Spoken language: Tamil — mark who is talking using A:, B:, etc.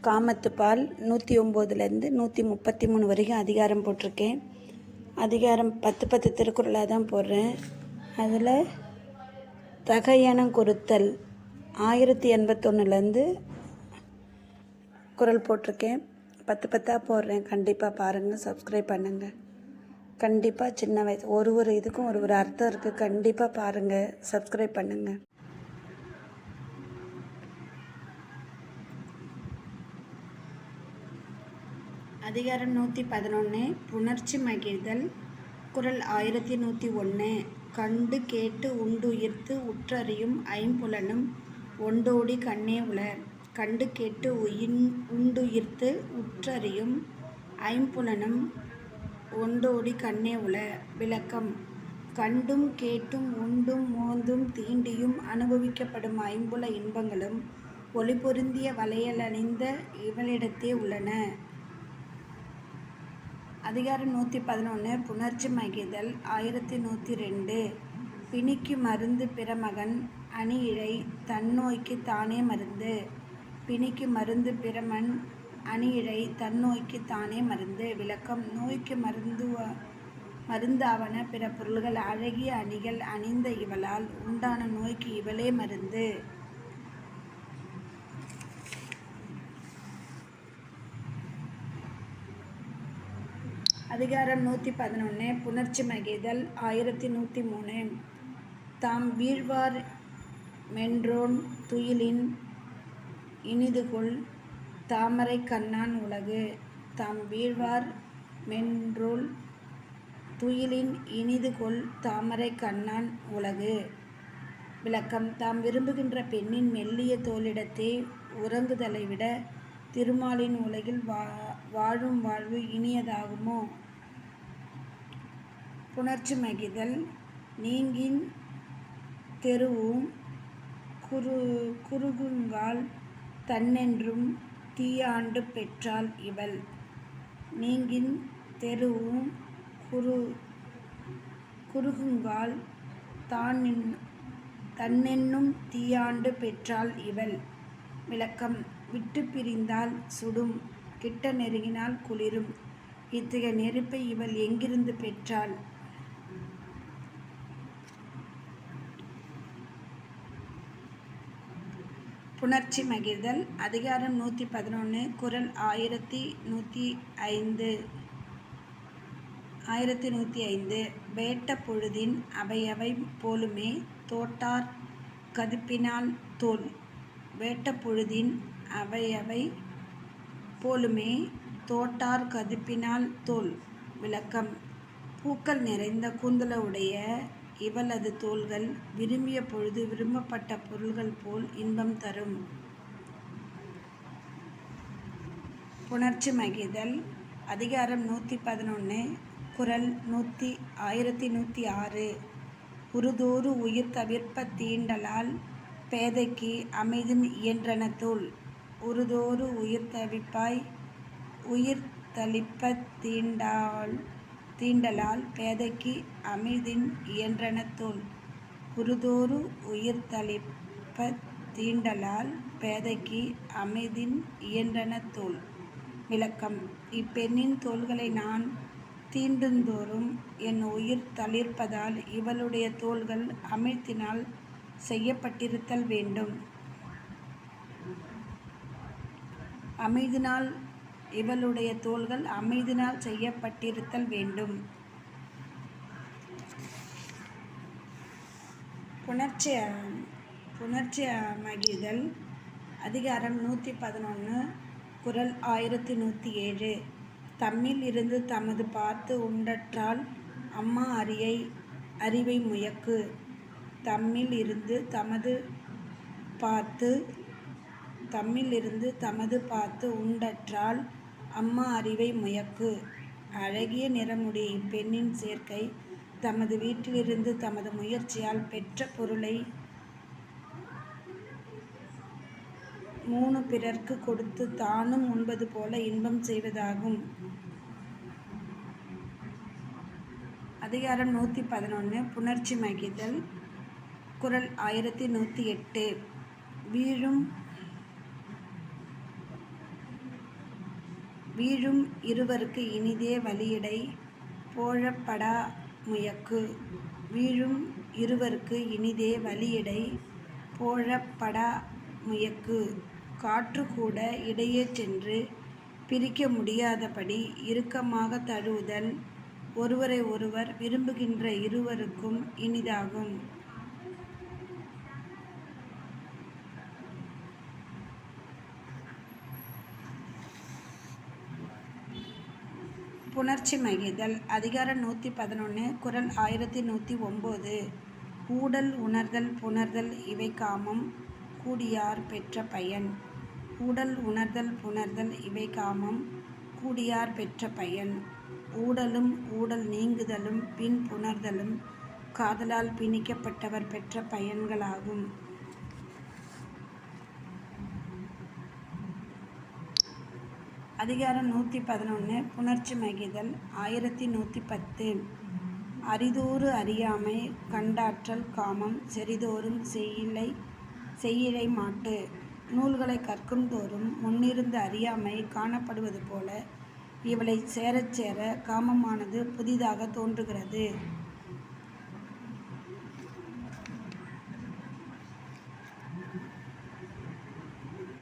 A: காமத்துப்பால் 109லேருந்து 133 வரைக்கும் அதிகாரம் போட்டிருக்கேன். அதிகாரம் 10 திருக்குறளாக தான் போடுறேன். அதில் தகையணம் குறித்தல் 1081லேருந்து குறள் போட்டிருக்கேன். 10 போடுறேன். கண்டிப்பாக பாருங்கள், சப்ஸ்கிரைப் பண்ணுங்கள். கண்டிப்பாக சின்ன வயசு ஒரு இதுக்கும் ஒரு அர்த்தம் இருக்குது. கண்டிப்பாக பாருங்கள், சப்ஸ்கிரைப் பண்ணுங்கள். அதிகாரம் 111 புணர்ச்சி மகிழ்தல். குறள் 1101 கண்டு கேட்டு உண்டுயிர்த்து உற்றறியும் ஐம்புலனும் ஒண்டோடி கண்ணே உள. கண்டு கேட்டு உண்டுயிர்த்து உற்றறியும் ஐம்புலனும் ஒண்டோடி கண்ணே உள. விளக்கம்: கண்டும் கேட்டும் உண்டும் மோந்தும் தீண்டியும் அனுபவிக்கப்படும் ஐம்புல இன்பங்களும் ஒளி பொருந்திய வளையலணிந்த இவளிடத்தே உள்ளன. அதிகாரம் 111 புணர்ச்சி மகிழ்தல். 1102 பிணிக்கு மருந்து பிறமகன் அணியிழை தன்னோய்க்கு தானே மருந்து. பிணிக்கு மருந்து பிறமன் அணியிழை தன்னோய்க்கு தானே மருந்து. விளக்கம்: நோய்க்கு மருந்தாவன பிற பொருள்கள் அழகிய அணிகள் அணிந்த இவளால் உண்டான நோய்க்கு இவளே மருந்து. அதிகாரம் 111 புணர்ச்சி மகிழ்தல். 1103 தாம் வீழ்வார் மென்றோன் துயிலின் இனிதுகொள் தாமரை கண்ணான் உலகு. தாம் வீழ்வார் மென்றோல் துயிலின் இனிதுகொள் தாமரை கண்ணான் உலகு. விளக்கம்: தாம் விரும்புகின்ற பெண்ணின் மெல்லிய தோளிடத்தே உறங்குதலை விட திருமாலின் உலகில் வாழும் வாழ்வு இனியதாகுமோ? புணர்ச்சி மகிழ்தல். நீங்கின் தெருவும் குறுகுங்கால் தன்னென்றும் தீயாண்டு பெற்றாள் இவள். நீங்கின் தெருவும் குறுகுங்கால் தன்னென்னும் தீயாண்டு பெற்றாள் இவள். விளக்கம்: விட்டு பிரிந்தால் சுடும், கிட்ட நெருங்கினால் குளிரும். இத்தகைய நெருப்பை இவள் எங்கிருந்து பெற்றாள்? புணர்ச்சி மகிழ்தல். அதிகாரம் 111 குறள் 1105 வேட்ட பொழுதின் அவையவை போலுமே தோட்டார் கதுப்பினால் தோல். வேட்ட பொழுதின் அவையவை போலுமே தோட்டார் கதுப்பினால் தோல். விளக்கம்: பூக்கள் நிறைந்த கூந்தலுடைய இவளது தோள்கள் விரும்பிய பொழுது விரும்பப்பட்ட பொருள்கள் போல் இன்பம் தரும். புணர்ச்சி மகிழ்தல். அதிகாரம் 111 குறள் 1106 உறுதோறு உயிர் தவிர்ப்ப தீண்டலால் பேதைக்கு அமைதின் இயன்றன தோல். உறுதோறு உயிர் தளிப்பத் தீண்டலால் பேதைக்கு அமைதின் இயன்றன தோல். உறுதோறு உயிர் தளிப்பத் தீண்டலால் பேதைக்கு அமைதின் இயன்றன தோல். விளக்கம்: இப்பெண்ணின் தோள்களை நான் தீண்டுந்தோறும் என் உயிர் தளிர்ப்பதால் இவளுடைய தோள்கள் அமைதினால் செய்யப்பட்டிருத்தல் வேண்டும். அமைதினால் இவளுடைய தோள்கள் அமைதினால் செய்யப்பட்டிருத்தல் வேண்டும். புணர்ச்சி மகிழ்தல். அதிகாரம் 111 குறள் 1107 தம்மில் இருந்து தமது பார்த்து உண்டற்றால் அம்மா அறிவை முயக்கு. தம்மில் இருந்து தமது பார்த்து உண்டற்றால் அம்மா அறிவை முயக்கு. அழகிய நிறமுடைய இப்பெண்ணின் சேர்க்கை தமது வீட்டிலிருந்து தமது முயற்சியால் பெற்ற பொருளை 3 பிறர்க்கு கொடுத்து தானும் உண்பது போல இன்பம் செய்வதாகும். அதிகாரம் 111 புணர்ச்சி மகிழ்தல். குறள் 1108. வீழும் இருவர்க்கு இனிதே வலியிடை போழப்படா முயக்கு. வீழும் இருவர்க்கு இனிதே வலியிடை போழப்படா முயக்கு. காற்று கூட இடையே சென்று பிரிக்க முடியாதபடி இறுக்கமாக தழுவுதல் ஒருவரை ஒருவர் விரும்புகின்ற இருவருக்கும் இனிதாகும். புணர்ச்சி மகிழ்தல். அதிகாரம் 111 குறள் 1109. ஊடல் உணர்தல் புணர்தல் இவை காமம் கூடியார் பெற்ற பயன். ஊடல் உணர்தல் புணர்தல் இவை காமம் கூடியார் பெற்ற பயன். ஊடலும் ஊடல் நீங்குதலும் பின் புணர்தலும் காதலால் பிணிக்கப்பட்டவர் பெற்ற பயன்களாகும். அதிகாரம் 111 புணர்ச்சி மகிழ்தல். 1110. அரிதோறு அறியாமை கண்டாற்றல் காமம் செறிதோறும் செய்யிழை மாட்டு. நூல்களை கற்கும் தோறும் முன்னிருந்த அறியாமை காணப்படுவது போல இவளை சேரச் சேர காமமானது புதிதாக தோன்றுகிறது.